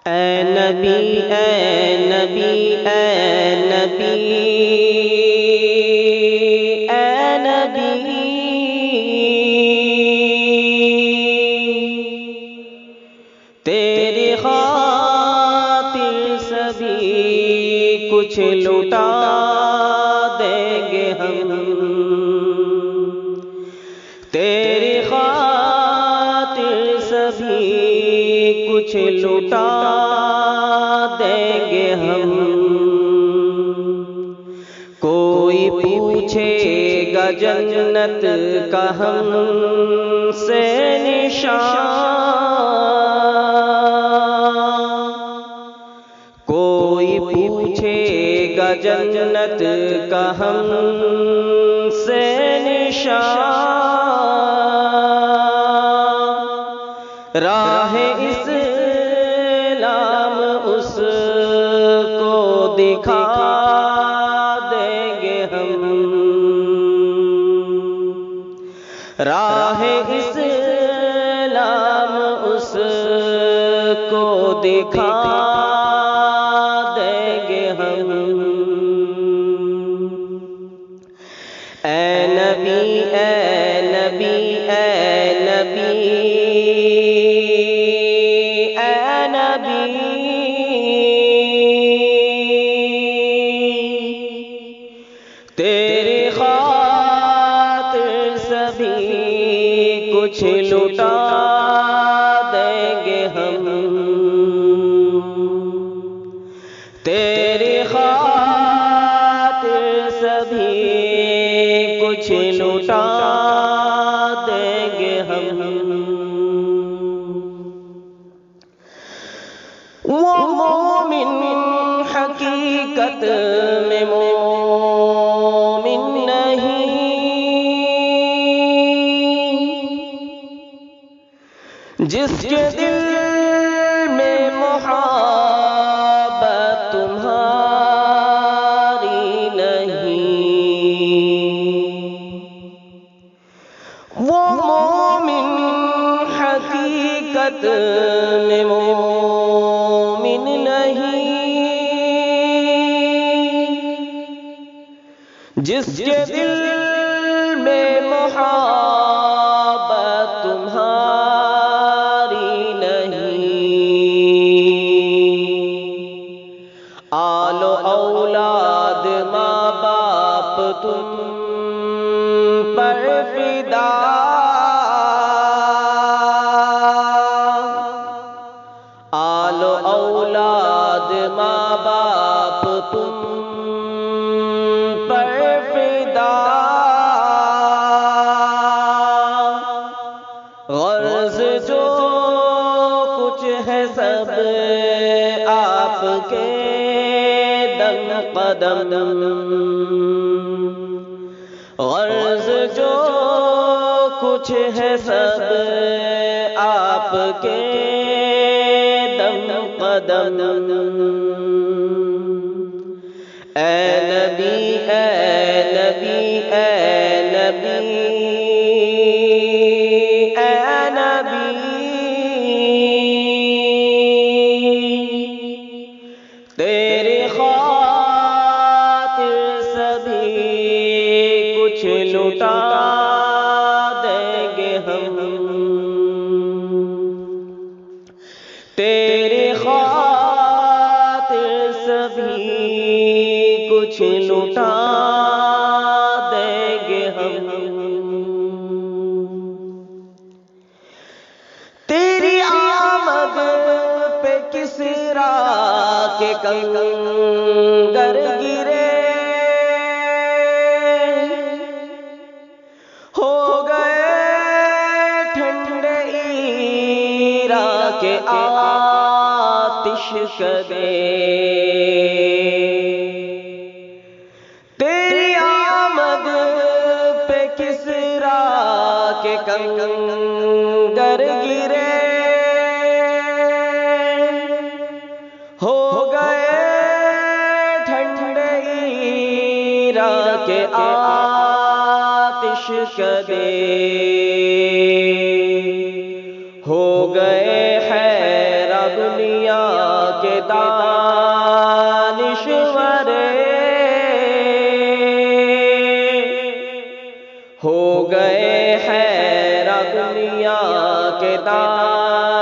اے نبی اے نبی اے نبی اے نبی تیری خاطر سبھی کچھ لٹا دیں گے ہم، تیری خاطر سبھی کچھ لٹا دیں گے ہم۔ کوئی پوچھے گا جنت کا ہم سے نشان، کوئی پوچھے گا جنت کا ہم سے نشان، راہ اسلام اس کو دکھا دیں گے ہم، راہ اسلام اس کو دکھا دیں گے ہم۔ اے نبی اے نبی اے نبی اے نبی تیری خاطر سبھی کچھ لٹا دیں گے ہم، تیری خاطر سبھی کچھ لٹا دیں گے ہم۔ وہ مومن حقیقت میں مومن نہیں جس کے دل میں محبت تمہاری نہیں، وہ مومن حقیقت میں مومن نہیں جس کے دل میں محبت تمہاری نہیں، آل و اولاد ماں باپ تم پر فدا، آل و اولاد ماں باپ تم پر فدا، غرض جو کچھ ہے سب آپ کے دم قدم، غرض جو کچھ ہے سب آپ کے دم قدم۔ اے نبی اے نبی اے نبی اے نبی تیری خاطر سبھی کچھ لٹا دیں گے ہم، تیری خاطر سبھی کچھ لٹا دیں گے ہم۔ تیری آمد پہ کسریٰ کے کنگر گرے، ہو گئے ٹھنڈے عراق کے آتش کدے، تیری آمد پہ کسریٰ کے کنگر گرے، ہو گئے ٹھنڈے عراق کے آتش کدے، ہو گئے حیرہ دنیا کے دانشور ہو گئے حیرت دنیا کے دانشور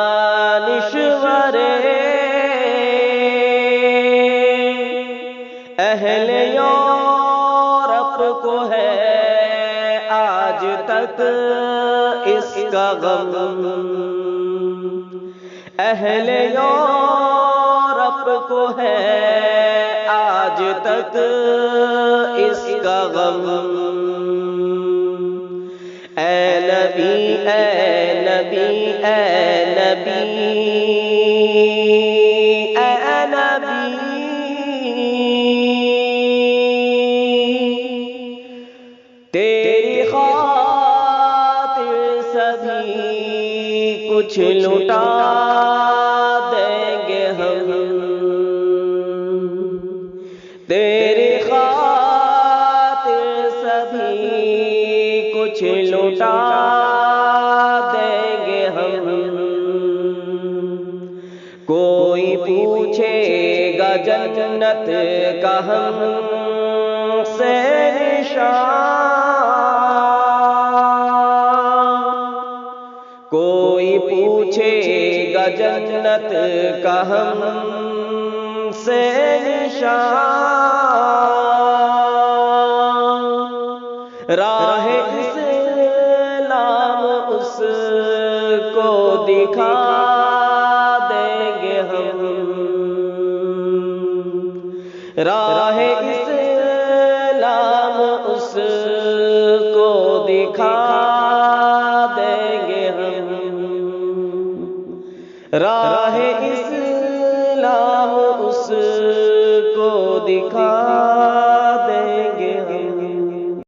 اہل یورپ کو ہے آج تک اس کا غم، اہل یورپ کو ہے آج تک اس کا غم۔ اے نبی اے نبی اے نبی اے نبی، تیری خاطر سبھی کچھ لٹا دیں گے ہم، تیری خاطر سبھی کچھ لٹا دیں گے ہم۔ کوئی پوچھے گا جنت کا ہم سے نشان، کوئی پوچھے گا جنت کا ہم سے نشان، راہ اسلام اس کو دکھا دیں گے ہم، راہ اسلام اس کو دکھا دیں گے ہم، راہ اسلام اس کو دکھا